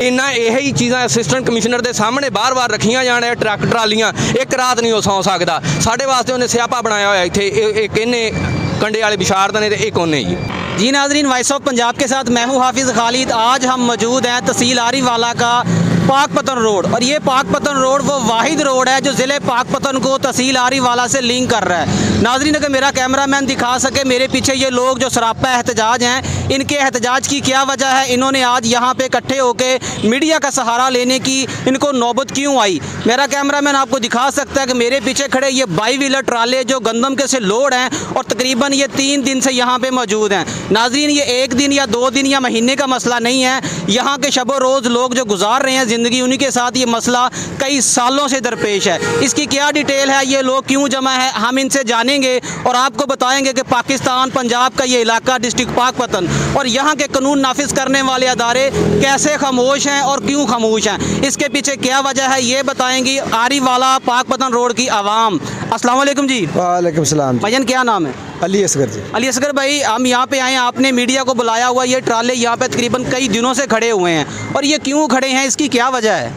इन्ना यही चीज़ां असिस्टेंट कमिश्नर के सामने बार बार रखियां जाने ट्रक ट्रालियां एक रात नहीं वो सौ सकता। साढ़े वास्ते उन्हें स्यापा बनाया हुआ इत्थे एक इन्हें कंडे वाले बिछाड़ देने एक उन्हें जी नाजरीन, वॉइस ऑफ पंजाब के साथ मैं हूँ हाफिज़ खालिद। आज हम मौजूद हैं तहसील आरीवाला का पाकपतन रोड, और ये पाकपतन रोड वो वाहिद रोड है जो ज़िले पाकपतन को तहसील आरीवाला से लिंक कर रहा है। नाजरीन, अगर मेरा कैमरामैन दिखा सके, मेरे पीछे ये लोग जो सरापा एहतजाज हैं, इनके एहतजाज की क्या वजह है, इन्होंने आज यहाँ पे इकट्ठे होकर मीडिया का सहारा लेने की इनको नौबत क्यों आई। मेरा कैमरामैन आपको दिखा सकता है कि मेरे पीछे खड़े ये 22 व्हीलर ट्राले जो गंदम के से लोड हैं और तकरीबन ये 3 दिन से यहाँ पे मौजूद हैं। नाजरीन, ये 1 दिन या 2 दिन या महीने का मसला नहीं है। यहाँ के शबो रोज़ लोग जो गुजार रहे हैं ज़िंदगी, उन्हीं के साथ ये मसला कई सालों से दरपेश है। इसकी क्या डिटेल है, ये लोग क्यों जमा है, हम इनसे जानेंगे और आपको बताएंगे कि पाकिस्तान पंजाब का ये इलाका डिस्ट्रिक्ट पाकपतन और यहाँ के कानून नाफिज करने वाले अदारे कैसे खामोश हैं और क्यों खामोश हैं, इसके पीछे क्या वजह है, ये बताएंगी आरीवाला पाकपतन रोड की आवाम। अस्सलाम वालेकुम जी। वालेकुम सलाम। भाईजान क्या नाम है? अली असगर जी। अली असगर भाई, हम यहाँ पे आए, आपने मीडिया को बुलाया हुआ, ये ट्राले यहाँ पे तकरीबन कई दिनों से खड़े हुए हैं और ये क्यों खड़े हैं, इसकी क्या वजह है?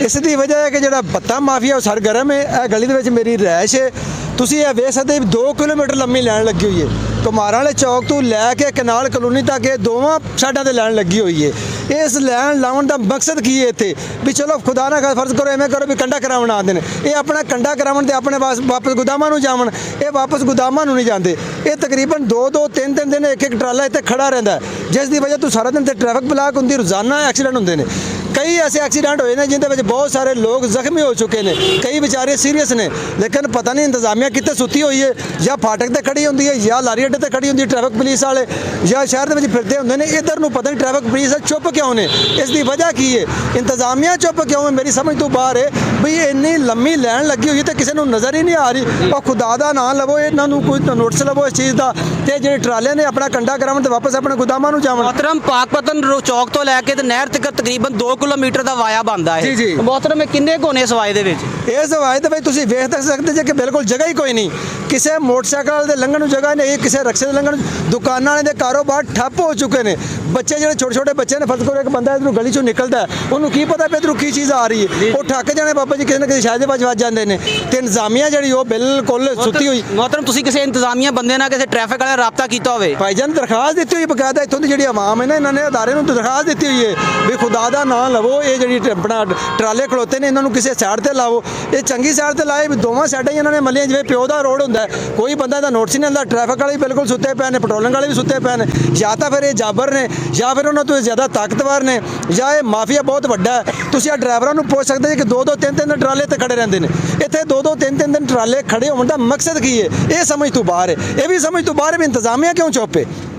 इसकी वजह है कि जो भत्ता माफिया सरगर्म है। यह गली के मेरी रहायश है। तुम यह वेख सकते 2 किलोमीटर लंबी लाइन लगी हुई है। कुमारां वाले चौक तो लैके कनाल कलोनी तक ये दोवां साइडों से लाइन लगी हुई है। इस लाइन लाने का मकसद की है इतने भी चलो खुदा ना फर्ज करो एवं करो भी कंडा करावन आते हैं, ये अपना कंडा करावन तो अपने वापस गोदामां नूं जावन, ये वापस गोदामां नूं नहीं जाते। ये तकरीबन 2-2 3-3 दिन एक ट्राला इतने खड़ा रहता है, जिसकी वजह तो सारा दिन ट्रैफिक ब्लॉक होंगी, रोजाना एक्सीडेंट होंगे हैं। कई ऐसे एक्सीडेंट होए हैं जिन्हें बहुत सारे लोग जख्मी हो चुके हैं, कई बेचारे सीरीयस ने, लेकिन पता नहीं इंतजामिया कितने सुती हुई है, या फाटक से खड़ी होंगी है या लारी अड्डे से खड़ी होंगी ट्रैफिक पुलिस वाले, या शहर के फिरते होंगे ने। इधर नूं पता नहीं ट्रैफिक पुलिस चुप क्यों ने, इसकी वजह की है, इंतजामिया चुप क्यों है, मेरी समझ तो बाहर है। बई इन्नी लंबी लाइन लगी हुई तो किसी को नज़र ही नहीं आ रही। और खुदा का ना लवो, इन्हों कोई नोटिस लवो इस चीज़ का, तो जो ट्राले ने अपना कंडा करावन तो वापस अपने गोदामां नूं जावन। मोहतरम, पाकपतन चौक तो लैके नहर तक तकरीबन 2 किलोमीटर का वाया बनता है। जी जी। मोहतरम, किन्ने कोने इस वाए दे विच? इस वाए दे तुसीं वेख तक सकते जे कि बिल्कुल जगह ही कोई नहीं, किसी मोटरसाइकिल के लंघण नूं जगह नहीं, किसी रक्शे के लंघण, दुकानां वाले दे कारोबार ठप्प हो चुके हैं। बच्चे जो छोटे छोटे बच्चे ने, फर्ज करो एक बंदा इधरों गली चों निकलता है, उन्होंने की पता भी इधरों की चीज़ आ रही है, वो ठक जाने बाबा जी किसी न किसी शायद बच जाते हैं। तो इंतजामिया जी बिल्कुल सुती हुई। मोहतरम, तुसीं किसी इंतजामिया बंदे नाल किसी ट्रैफिक वाले राबता किया होवे? भाईजान दरखास्त दी हुई बकायदा, इतों की जी आवाम है ना, इन्होंने अदारे को दरखास्त दी हुई है भी खुदा का ना लवो, ये जी अपना ट्राले खड़ोते हैं इन्होंने किसी साइड पर लाओ, ये चंगी साइड पर लाए। दोवां साइडें इन्होंने मलियां, जिवें प्यो का रोड होंदा है, कोई बंदा इहदा नोटिस नहीं आता, ट्रैफिक वाले भी बिल्कुल सुते पे ने, पेट्रोलिंग वाले भी सुते पे ने, या तो फिर ये जाबर ने, या फिर उन्होंने तो ज़्यादा ताकतवर ने, या ये माफिया बहुत वड्डा है। तुसीं ड्राइवरों को पूछ सकते हैं कि 2-2 3-3 दिन ट्राले ते खड़े रहते हैं। इतने 2-2 3-3 दिन ट्राले खड़े होने का मकसद की है, ये समझ तो बाहर है। ये भी समझ तो बाहर है भी इंतजामिया क्यों चुप है।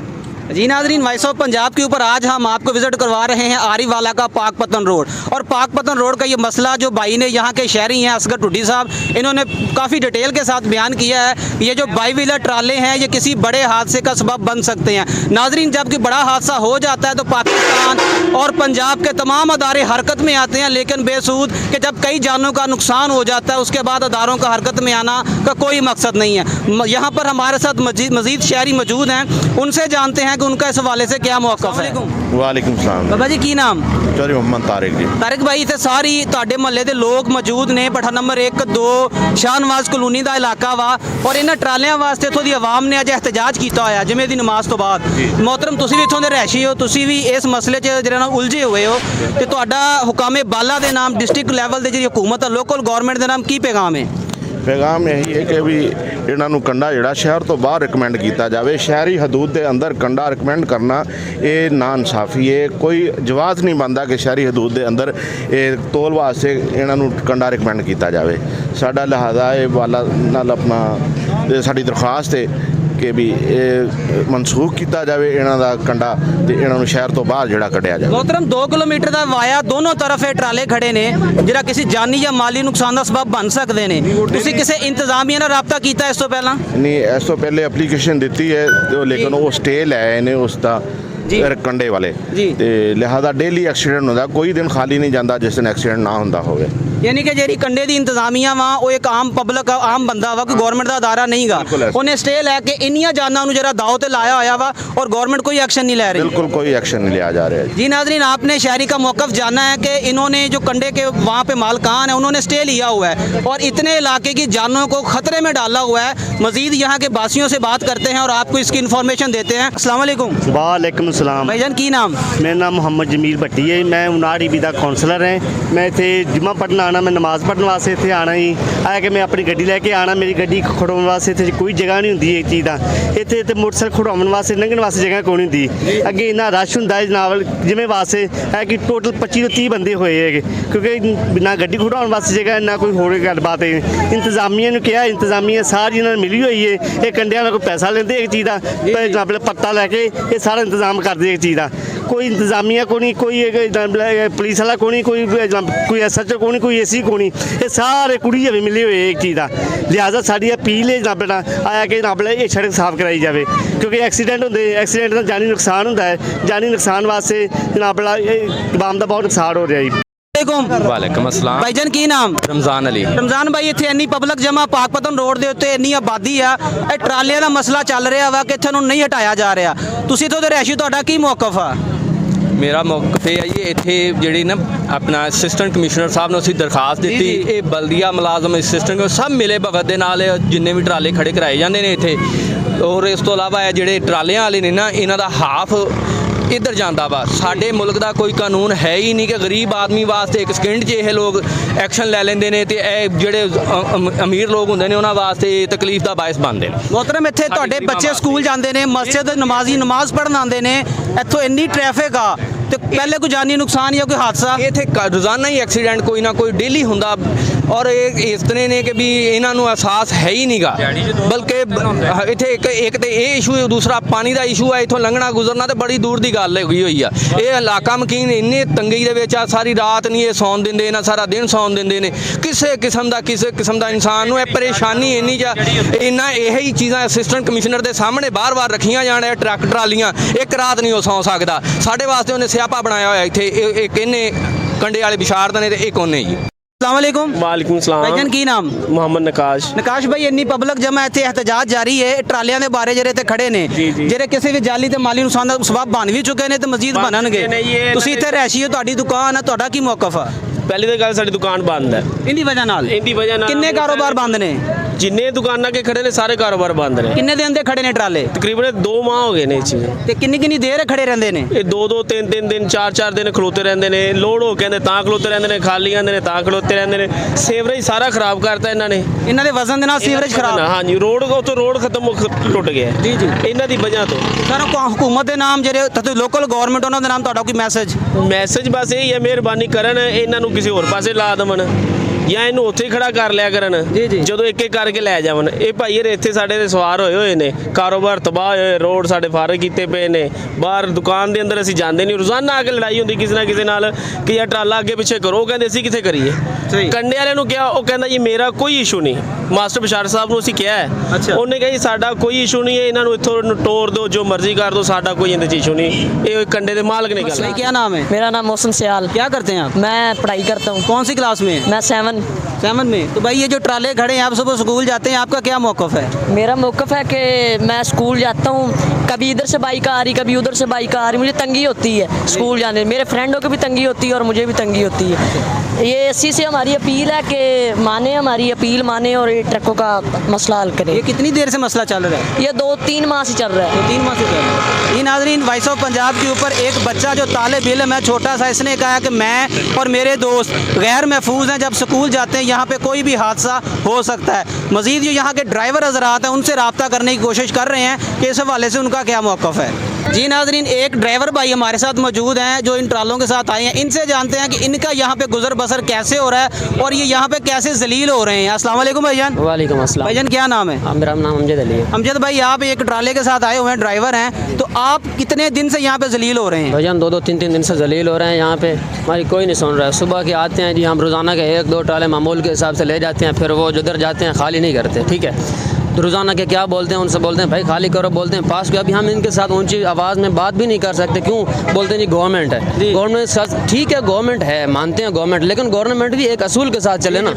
जी नाजरीन, वॉइस ऑफ पंजाब के ऊपर आज हम आपको विजिट करवा रहे हैं आरीवाला का पाकपतन रोड, और पाकपतन रोड का ये मसला जो भाई ने, यहाँ के शहरी हैं असगर टुड्डी साहब, इन्होंने काफ़ी डिटेल के साथ बयान किया है। ये जो 22 व्हीलर ट्राले हैं ये किसी बड़े हादसे का सबब बन सकते हैं। नाजरीन, जब कोई बड़ा हादसा हो जाता है तो पाकिस्तान और पंजाब के तमाम अदारे हरकत में आते हैं, लेकिन बेसूद कि जब कई जानों का नुकसान हो जाता है उसके बाद अदारों का हरकत में आना का कोई मकसद नहीं है। यहाँ पर हमारे साथ मज़ीद शहरी मौजूद हैं, उनसे जानते हैं कि उनका इस हवाले से क्या मौक़िफ़ है। वालेकुम सलाम। बाबा जी की नाम? चौधरी मोहम्मद तारिक जी। तारिक भाई, इतने सारी तुहाडे महल्ले के लोग मौजूद ने, पठा नंबर 1-2 शाहनवाज कलोनी का इलाका वा, और इन्हां ट्रालियां वास्ते इत्थों दी आवाम ने अज एहतजाज किया होया जुमे दी नमाज तो बाद। मोहतरम, तुसीं भी इत्थों दे रहायशी हो, तुसीं भी इस मसले च जिहड़े नाल उलझे हुए हो, ते तुहाडा हुकामे बाला दे नाम, डिस्ट्रिक्ट लैवल दे जिहड़ी हुकूमत है, लोकल गौरमेंट दे नाम की पैगाम है? पैगाम यही है कि भी इन्हों कंडा जोड़ा शहर तो बाहर रिकमेंड किया जाए। शहरी हदूद के अंदर कंडा रिकमेंड करना ये ना इंसाफी है। कोई जवाब नहीं बनता कि शहरी हदूद के अंदर ये तोल वास्ते इन्हों कंडा रिकमेंड किया जाए। साडा लिहाजा ये वाला नाल अपना साडी दरखास्त है कि भी मनसूख किया जाए इन्हों का कंडा, तो इन्हों शहर तो बाहर जोड़ा कढ़िया जाए। मोहतरम, 2 किलोमीटर का वाया दोनों तरफ ये ट्राले खड़े ने, जिहड़ा किसी जानी या माली नुकसान का सबब बन सकते हैं। तुसीं किसी इंतजामिया नाल राबता किया इस तो पहला? नहीं, इस तो पहले एप्लीकेशन दी है, तो लेकिन वो स्टे लाए ने उसका कंडे वाले, तो लिहाजा डेली एक्सीडेंट होता, कोई दिन खाली नहीं जाता जिस दिन एक्सीडेंट ना होंदा होवे। यानी कि ਜਿਹੜੀ ਕੰਡੇ ਦੀ ਇੰਤਜ਼ਾਮੀਆ ਵਾ ਉਹ ਇੱਕ ਆਮ ਪਬਲਿਕ ਆਮ ਬੰਦਾ ਵਾ, ਕੋਈ ਗਵਰਨमेंट ਦਾ ਅਦਾਰਾ ਨਹੀਂਗਾ। ਉਹਨੇ ਸਟੇ ਲੈ ਕੇ ਇੰਨੀਆਂ ਜਾਨਾਂ ਨੂੰ ਜਿਹੜਾ दाव ਤੇ लाया होया वा और गवर्नमेंट कोई एक्शन नहीं ले रही। बिल्कुल कोई एक्शन नहीं लिया जा रहा है। जी नाज़रीन, आपने शहरी का मौक़िफ़ जाना है कि इन्होंने जो कंडे के वहाँ पे मालकान है उन्होंने स्टे लिया हुआ है और इतने इलाके की जानों को ख़तरे में डाला हुआ है। मज़ीद यहाँ के बासियों से बात करते हैं और आपको इसकी इन्फॉर्मेशन देते हैं। अस्सलाम वालेकुम। वालेकुम सलाम। भाईजान की नाम? मेरा नाम मोहम्मद जमील भट्टी है। मैं उनाड़ ईबी का काउंसलर है। मैं इतने जुम्मा पढ़न आना, मैं नमाज़ पढ़ने वास्ते इतने आना ही आया कि मैं अपनी गड्डी लैके आना। मेरी गड्डी खड़ाउण वास्ते इतने कोई जगह नहीं होंदी एक चीज़ का। इतने मोटरसाइकिल खड़ाउण वास्ते लंघण वास्ते जगह कोई नहीं होंदी। अगे इन्ना रश हुंदा जनाब जिवें वास्ते है कि टोटल 25 ਤੋਂ 30 ਬੰਦੇ ਹੋਏ ਹੈਗੇ, क्योंकि ना गड्डी खड़ाउण वास्ते जगह ना कोई होर गलबात है। इंतजामिया ने कहा, इंतजामिया सारी इन्होंने मिली हुई है। ये कंडिया में कोई पैसा लेंदे एक चीज़ का जनाब पत्ता लैके ये सारा इंतजाम करते एक चीज़ का। कोई इंतजामिया को नहीं, कोई पुलिस वाला को नहीं, कोई SHO को नहीं, कोई AC को नहीं, ये सारे कुड़ी हमें मिले हुए एक चीज़ का। लिहाजा साड़ी अपील है जनाब आया कि जनाब ये सड़क साफ कराई जाए, क्योंकि एक्सीडेंट होंगे, एक्सीडेंट का जानी नुकसान होंदा है। जानी नुकसान वास्ते जनाब आवाम का बहुत नुकसान हो रहा है। ਵਾਲੇਕਮ ਅਸਲਾਮ। भाईजान की नाम? ਰਮਜ਼ਾਨ ਅਲੀ। रमजान भाई, ਇੱਥੇ ਇੰਨੀ ਪਬਲਿਕ ਜਮਾ ਪਾਕਪਤਨ ਰੋਡ ਦੇ ਉੱਤੇ ਇੰਨੀ ਆਬਾਦੀ ਆ, ਇਹ ਟਰਾਲੀਆਂ ਦਾ ਮਸਲਾ ਚੱਲ ਰਿਹਾ ਵਾ ਕਿ ਇੱਥੇ ਨੂੰ ਨਹੀਂ ਹਟਾਇਆ ਜਾ ਰਿਹਾ। ਤੁਸੀਂ ਇੱਥੋਂ ਦੇ ਰਹਿਸ਼ੀ, ਤੁਹਾਡਾ ਕੀ ਮੌਕਫ ਆ? ਮੇਰਾ ਮੌਕਫ ਇਹ ਹੈ ਜੀ, ਇੱਥੇ ਜਿਹੜੀ ਨਾ ਆਪਣਾ ਅਸਿਸਟੈਂਟ ਕਮਿਸ਼ਨਰ ਸਾਹਿਬ ਨੂੰ ਅਸੀਂ ਦਰਖਾਸਤ ਦਿੱਤੀ। ਇਹ ਬਲਦੀਆ ਮੁਲਾਜ਼ਮ ਅਸਿਸਟੈਂਟ ਸਭ ਮਿਲੇ ਭਗਤ ਦੇ ਨਾਲ ਜਿੰਨੇ ਵੀ ਟਰਾਲੇ ਖੜੇ ਕਰਾਏ ਜਾਂਦੇ ਨੇ ਇੱਥੇ। ਔਰ ਇਸ ਤੋਂ ਇਲਾਵਾ ਇਹ ਜਿਹੜੇ ਟਰਾਲਿਆਂ ਵਾਲੇ ਨੇ ਨਾ, ਇਹਨਾਂ ਦਾ ਹਾਫ ਇੱਧਰ ਜਾਂਦਾ ਵਾ। ਸਾਡੇ ਮੁਲਕ ਦਾ ਕੋਈ ਕਾਨੂੰਨ ਹੈ ਹੀ ਨਹੀਂ ਕਿ ਗਰੀਬ ਆਦਮੀ ਵਾਸਤੇ ਇੱਕ ਸਕਿੰਟ 'ਚ ਇਹ ਲੋਕ ਐਕਸ਼ਨ ਲੈ ਲੈਂਦੇ ਨੇ ਤੇ ਇਹ ਜਿਹੜੇ ਅਮੀਰ ਲੋਕ ਹੁੰਦੇ ਨੇ ਉਹਨਾਂ ਵਾਸਤੇ ਤਕਲੀਫ ਦਾ ਬਾਇਸ ਬਣਦੇ ਨੇ। ਮੋਹਤਰਮ, ਇੱਥੇ ਤੁਹਾਡੇ ਬੱਚੇ ਸਕੂਲ ਜਾਂਦੇ ਨੇ, ਮਸਜਿਦ ਨਮਾਜ਼ੀ ਨਮਾਜ਼ ਪੜ੍ਹਨ ਆਉਂਦੇ ਨੇ, ਇੱਥੋਂ ਇੰਨੀ ਟ੍ਰੈਫਿਕ ਆ ਤੇ ਪਹਿਲੇ ਕੋਈ ਜਾਨੀ ਨੁਕਸਾਨ ਜਾਂ ਕੋਈ ਹਾਦਸਾ? ਇੱਥੇ ਰੋਜ਼ਾਨਾ ਹੀ ਐਕਸੀਡੈਂਟ ਕੋਈ ਨਾ ਕੋਈ ਡੇਲੀ ਹੁੰਦਾ। ਔਰ ਇਹ ਇਸ ਤਰ੍ਹਾਂ ਨੇ ਕਿ ਵੀ ਇਹਨਾਂ ਨੂੰ ਅਹਿਸਾਸ ਹੈ ਹੀ ਨਹੀਂਗਾ। ਬਲਕਿ ਇੱਥੇ ਇੱਕ ਤੇ ਇਹ ਇਸ਼ੂ ਹੈ, ਦੂਸਰਾ ਪਾਣੀ ਦਾ ਇਸ਼ੂ ਹੈ। ਇੱਥੋਂ ਲੰਘਣਾ ਗੁਜ਼ਰਨਾ ਤੇ ਬੜੀ ਦੂਰ ਦੀ ਗੱਲ ਹੋਈ ਆ। ਇਹ ਇਲਾਕਾ ਮਕੀਨ ਇੰਨੇ ਤੰਗੀ ਦੇ ਵਿੱਚ ਆ, ਸਾਰੀ ਰਾਤ ਨਹੀਂ ਇਹ ਸੌਣ ਦਿੰਦੇ, ਨਾ ਸਾਰਾ ਦਿਨ ਸੌਣ ਦਿੰਦੇ ਨੇ। ਕਿਸੇ ਕਿਸਮ ਦਾ ਇਨਸਾਨ ਨੂੰ ਇਹ ਪਰੇਸ਼ਾਨੀ ਇੰਨੀ ਜਾਂ ਇੰਨਾ ਇਹੀ ਚੀਜ਼ਾਂ ਅਸਿਸਟੈਂਟ ਕਮਿਸ਼ਨਰ ਦੇ ਸਾਹਮਣੇ ਬਾਰ-ਬਾਰ ਰੱਖੀਆਂ ਜਾਣ, ਟਰੱਕ ਟਰਾਲੀਆਂ, ਇੱਕ ਰਾਤ ਨਹੀਂ ਉਹ ਸੌਂ ਸਕਦਾ। ਸਾਡੇ ਵਾਸਤੇ ਉਹਨੇ ਸਿਆਪਾ ਬਣਾਇਆ ਹੋਇਆ ਇੱਥੇ। ਇੱਕ ਇਹਨੇ ਕੰਡੇ ਵਾਲੇ ਵਿਸ਼ਾਰਦ ਨੇ ਤੇ ਇੱਕ ਉਹਨੇ ਜੀ। अस्सलामुअलैकुम। वालेकुम सलाम। भाईजान की नाम? मोहम्मद नकाश। नकाश भाई, ਇੰਨੀ ਪਬਲਿਕ ਜਮਾ ਇੱਥੇ ਇhtਜਾਜ ਜਾਰੀ ਹੈ ਟਰਾਲਿਆਂ ਦੇ ਬਾਰੇ ਜਿਹੜੇ ਇੱਥੇ ਖੜੇ ਨੇ, ਜਿਹੜੇ ਕਿਸੇ ਵੀ ਜਾਲੀ ਤੇ ਮਾਲੀ ਨੁਕਸਾਨ ਦਾ ਸਬਬ ਬਣ ਵੀ ਚੁੱਕੇ ਨੇ ਤੇ ਮਜ਼ੀਦ ਬਣਨਗੇ। ਤੁਸੀਂ ਇੱਥੇ ਰਹਿਸ਼ੀ ਹੋ, ਤੁਹਾਡੀ ਦੁਕਾਨ ਹੈ, ਤੁਹਾਡਾ ਕੀ ਮੌਕਫ ਆ? ਪਹਿਲੀ ਤਾਂ ਗੱਲ ਸਾਡੀ ਦੁਕਾਨ ਬੰਦ ਹੈ। ਇੰਦੀ ਵਜ੍ਹਾ ਨਾਲ ਕਿੰਨੇ ਕਾਰੋਬਾਰ ਬੰਦ ਨੇ? ਜਿੰਨੇ ਦੁਕਾਨਾਂ ਕੇ ਖੜੇ ਨੇ ਸਾਰੇ ਕਾਰੋਬਾਰ ਬੰਦ ਨੇ। ਕਿੰਨੇ ਦਿਨ ਦੇ ਖੜੇ ਨੇ ਟਰਾਲੇ? ਤਕਰੀਬਨ 2 ਮਾਹ ਹੋ ਗਏ ਨੇ ਚੀਜ਼। ਤੇ ਕਿੰਨੀ ਦੇਰ ਖੜੇ ਰਹਿੰਦੇ ਨੇ? ਇਹ 2-2 3-3 ਦਿਨ 4-4 ਦਿਨ ਖਲੋਤੇ ਰਹਿੰਦੇ ਨੇ। ਲੋਡ ਹੋ ਕਹਿੰਦੇ ਤਾਂ ਖਲੋਤੇ ਰਹਿੰਦੇ ਨੇ, ਖਾਲੀ ਆਉਂਦੇ ਨੇ ਤਾਂ ਖਲੋਤੇ ਰਹਿੰਦੇ ਨੇ। ਸੀਵਰੇਜ ਸਾਰਾ ਖਰਾਬ ਕਰਤਾ ਇਹਨਾਂ ਨੇ। ਇਹਨਾਂ ਦੇ ਵਜ਼ਨ ਦੇ ਨਾਲ ਸੀਵਰੇਜ ਖਰਾਬ? ਹਾਂਜੀ, ਉੱਥੋਂ ਰੋਡ ਖਤਮ ਟੁੱਟ ਗਿਆ ਜੀ ਇਹਨਾਂ ਦੀ ਵਜ੍ਹਾ ਤੋਂ। ਸਰ, ਹਕੂਮਤ ਦੇ ਨਾਮ ਜਿਹੜੇ ਲੋਕਲ ਗਵਰਨਮੈਂਟ, ਉਹਨਾਂ ਦੇ ਨਾਮ ਤੁਹਾਡਾ ਕੋਈ ਮੈਸੇਜ? ਬਸ ਇਹ ਹੈ, ਮਿਹਰਬਾਨੀ ਕਰਨ ਇਹਨਾਂ ਨੂੰ ਕਿਸੇ ਹੋਰ ਪਾਸੇ ਲਾ ਦੇਵਣ ਜਾਂ ਇਹਨੂੰ ਉੱਥੇ ਹੀ ਖੜਾ ਕਰ ਲਿਆ ਕਰਨ। ਜਦੋਂ ਇੱਕ ਇੱਕ ਕਰਕੇ ਲੈ ਜਾਵਣ। ਇਹ ਭਾਈ ਯਾਰ ਇੱਥੇ ਸਾਡੇ ਦੇ ਸਵਾਰ ਹੋਏ ਨੇ, ਕਾਰੋਬਾਰ ਤਬਾਹ ਹੋਏ, ਰੋਡ ਸਾਡੇ ਫਾਰਗ ਕੀਤੇ ਪਏ ਨੇ। ਬਾਹਰ ਦੁਕਾਨ ਦੇ ਅੰਦਰ ਅਸੀਂ ਜਾਂਦੇ ਨਹੀਂ, ਰੋਜ਼ਾਨਾ ਆ ਕੇ ਲੜਾਈ ਹੁੰਦੀ ਕਿਸੇ ਨਾ ਕਿਸੇ ਨਾਲ ਕਿ ਯਾਰ ਟਰਾਲਾ ਅੱਗੇ ਪਿੱਛੇ ਕਰੋ। ਕਹਿੰਦੇ ਅਸੀਂ ਕਿੱਥੇ ਕਰੀਏ। ਕੰਡੇ ਵਾਲਿਆਂ ਨੂੰ ਕਿਹਾ, ਉਹ ਕਹਿੰਦਾ ਜੀ ਮੇਰਾ ਕੋਈ ਇਸ਼ੂ ਨਹੀਂ। ਮਾਸਟਰ ਬਸ਼ਾਰ ਸਾਹਿਬ ਨੂੰ ਅਸੀਂ ਕਿਹਾ ਹੈ, ਉਹਨੇ ਕਿਹਾ ਜੀ ਸਾਡਾ ਕੋਈ ਇਸ਼ੂ ਨਹੀਂ ਹੈ, ਇਹਨਾਂ ਨੂੰ ਇੱਥੋਂ ਟੋਰ ਦਿਓ, ਜੋ ਮਰਜ਼ੀ ਕਰ ਦਿਓ, ਸਾਡਾ ਕੋਈ ਇਹਦੇ 'ਚ ਇਸ਼ੂ ਨਹੀਂ। ਇਹ ਕੰਡੇ ਦੇ मालिक ने क्या क्या नाम है? मेरा नाम मौसम सियाल। क्या करते हैं आप? मैं पढ़ाई करता हूँ। कौन सी क्लास में? मैं 7 में। तो भाई ये जो ट्राले खड़े हैं, आप सुबह स्कूल जाते हैं, आपका क्या मौक़िफ़ है? मेरा मौक़िफ़ है कि मैं स्कूल जाता हूँ, कभी इधर से बाइक आ रही, कभी उधर से बाइक आ रही, मुझे तंगी होती है स्कूल जाने। मेरे फ्रेंडों को भी तंगी होती है और मुझे भी तंगी होती है। ये इसी से हमारी अपील है कि माने, हमारी अपील माने और ये ट्रकों का मसला हल करें। ये कितनी देर से मसला चल रहा है? ये 2-3 माह से चल रहा है। 3 माह से चल रहा है। ये नाज़रीन, वॉइस ऑफ पंजाब के ऊपर एक बच्चा जो तालिब इल्म है, छोटा सा, इसने कहा कि मैं और मेरे दोस्त गैर महफूज हैं, जब स्कूल जाते हैं यहाँ पे कोई भी हादसा हो सकता है। मज़ीद जो यहाँ के ड्राइवर हज़रात हैं, उनसे रब्ता करने की कोशिश कर रहे हैं कि इस हवाले से उनका क्या मौक़िफ़ है। जी नाज़रीन, एक ड्राइवर भाई हमारे साथ मौजूद हैं जो इन ट्रालों के साथ आए हैं। इनसे जानते हैं कि इनका यहाँ पे गुजर बसर कैसे हो रहा है और ये यहाँ पे कैसे जलील हो रहे हैं। अस्सलाम वालेकुम भाईजान। वालेकुम अस्सलाम। भाईजान क्या नाम है? मेरा नाम अमजद अली है। अमजद भाई, आप एक ट्राले के साथ आए हुए हैं, ड्राइवर हैं, तो आप कितने दिन से यहाँ पे जलील हो रहे हैं? भाईजान 2-3 दिन से जलील हो रहे हैं। यहाँ पे हमारी कोई नहीं सुन रहा है। सुबह के आते हैं जी, हम रोज़ाना के 1-2 ट्राले मामूल के हिसाब से ले जाते हैं, फिर वो जिधर जाते हैं खाली नहीं करते। ठीक है, रोज़ाना के क्या बोलते हैं, उनसे बोलते हैं भाई खाली करो, बोलते हैं पास को। अभी हम इनके साथ ऊंची आवाज़ में बात भी नहीं कर सकते, क्यों? बोलते हैं जी गवर्नमेंट है, गवर्नमेंट ठीक है, गवर्नमेंट है, मानते हैं गवर्नमेंट, लेकिन गवर्नमेंट भी एक असूल के साथ चले ना।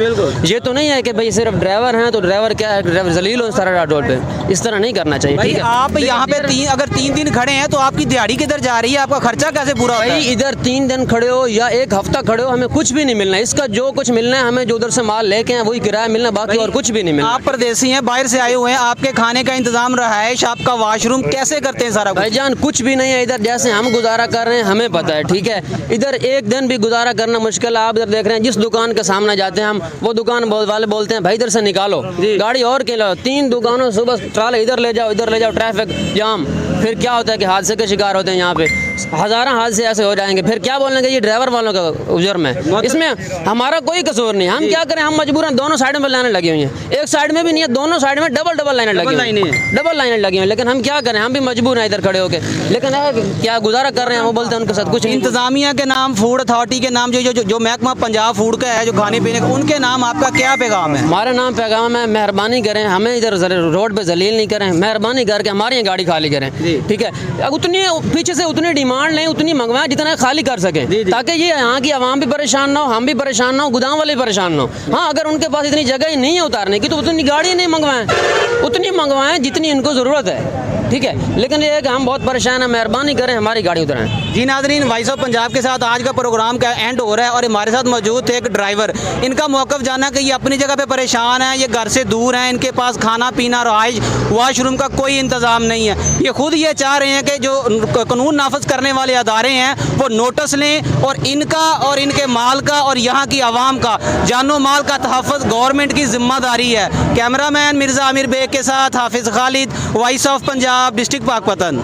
ये तो नहीं है कि भाई सिर्फ ड्राइवर हैं तो ड्राइवर क्या है, ड्राइवर जलील हो सारा रोड पे, इस तरह नहीं करना चाहिए। भाई ठीक है, आप यहाँ पे अगर 3 दिन खड़े हैं तो आपकी दिहाड़ी किधर जा रही है, आपका खर्चा कैसे पूरा होता भाई है? इधर 3 दिन खड़े हो या 1 हफ्ता खड़े हो, हमें कुछ भी नहीं मिलना है। इसका जो कुछ मिलना है हमें, जो उधर से माल लेके हैं वही किराया मिलना, बाकी और कुछ भी नहीं मिलना। आप परदेसी हैं, बाहर से आए हुए हैं, आपके खाने का इंतजाम, रहायश, आपका वॉशरूम कैसे करते हैं सारा कुछ? भाईजान कुछ भी नहीं है इधर, जैसे हम गुजारा कर रहे हैं हमें पता है, ठीक है। इधर एक दिन भी गुजारा करना मुश्किल है। आप इधर देख रहे हैं, जिस दुकान के सामने जाते हैं हम, वो दुकान वाले बोलते हैं भाई इधर से निकालो गाड़ी और के लो। 3 दुकानों सुबह ट्राले इधर ले जाओ, इधर ले जाओ, ट्रैफिक जाम। फिर क्या होता है कि हादसे के शिकार होते हैं यहाँ पे, हज़ारों हादसे ऐसे हो जाएंगे। फिर क्या बोलने के ये ड्राइवर वालों का जुर्म है, इसमें हमारा कोई कसूर नहीं। हम क्या करें, हम मजबूर हैं, दोनों साइड में लाइनें लगी हुई हैं, एक साइड में भी नहीं है, दोनों साइड में डबल लाइनें लगी हुई हैं, डबल लाइनें लगी हुई हैं। लेकिन हम क्या करें, हम भी मजबूर हैं इधर खड़े होकर, लेकिन क्या गुजारा कर रहे हैं, वो बोलते हैं उनके साथ कुछ नहीं। इंतजामिया के नाम, फूड अथॉरिटी के नाम, जो महकमा पंजाब फूड का है, जो खाने पीने का, उनके नाम आपका क्या पैगाम है? हमारे नाम पैगाम है, मेहरबानी करें, हमें इधर रोड पे जलील नहीं करें, मेहरबानी करके हमारी यहाँ गाड़ी खाली करें, ठीक है। उतनी पीछे से उतनी डिमांड नहीं, उतनी मंगवाएं जितना खाली कर सकें, ताकि ये यहाँ की आवाम भी परेशान ना हो, हम भी परेशान ना हो, गोदाम वाले भी परेशान ना हो। हाँ, अगर उनके पास इतनी जगह ही नहीं है उतारने की तो उतनी गाड़ी नहीं मंगवाएं, उतनी मंगवाएं जितनी इनको ज़रूरत है, ठीक है। लेकिन ये है कि हम बहुत परेशान हैं, मेहरबानी करें हमारी गाड़ी उतराएं। जी नाज़रीन, वॉइस ऑफ पंजाब के साथ आज का प्रोग्राम का एंड हो रहा है और हमारे साथ मौजूद थे एक ड्राइवर। इनका मौक़िफ़ जाना कि ये अपनी जगह पे परेशान है, ये घर से दूर हैं, इनके पास खाना पीना, रहाइश, वॉशरूम का कोई इंतज़ाम नहीं है। ये खुद ये चाह रहे हैं कि जो कानून नाफिज करने वाले अदारे हैं वो नोटिस लें और इनका और इनके माल का और यहाँ की आवाम का जानो माल का तहफ़्फ़ुज़ गवर्नमेंट की ज़िम्मेदारी है। कैमरामैन मिर्ज़ा आमिर बेग के साथ हाफिज़ Khalid, voice of Punjab, district Pakpattan.